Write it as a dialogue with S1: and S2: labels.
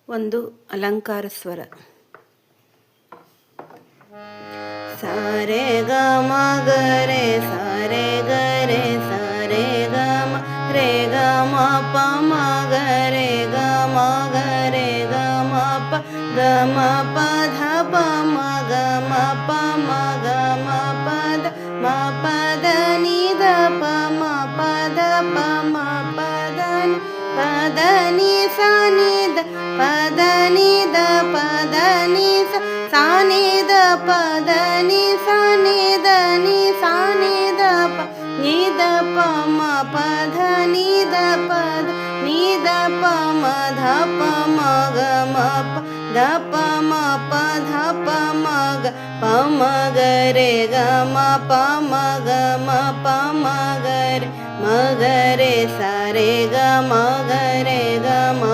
S1: ಒಂದು ಅಲಂಕಾರ ಸ್ವರ. ಸಾರೆ ಗ ಮ ಗ ರೇ ಸಾರೆ ಗ ರೇ ಸಾರೆ ಗ ಮ ರೇ ಗ ಮ ಪ ಮ ಗ ರೇ ಗ ಮ ಗ ರೇ ಗ ಮ ಪ ಗ ಮ ಪ ಧ ಪ ಮ ಗ ಮ ಪ ಮ ಗ ಮ ಪ ದ ಮ ಪ ದ ನಿ ದ ಪ ಮ ಪ ದ ಪ ಮ ಪ ದ ನಿ ಪ ದ ನಿ ಸ ನಿ ದ ಪ ದ ನಿ ದ ಪ ದ ನಿ ಸ ಸಾ ನಿ ದ ಪ ದ ನಿ ಸ ನಿ ದ ನಿ ಸಾ ನಿ ದ ಪ ನಿ ದ ಪ ಮ ಪ ಧ ನಿ ದ ಪ ದ ನಿ ದ ಪ ಮ ಧ ಪ ಮ ಗ ಮ ಪ ಧ ಪ ಮ ಪ ಧ ಪ ಮ ಗ ಪ ಮ ಗ ರೇ ಗ ಮ ಪ ಮ ಗ ಮ ಪ ಮ ಗ ರೇ ಸ ರೇ ಗ ಮ ಗ ರೇ ಗ ಮ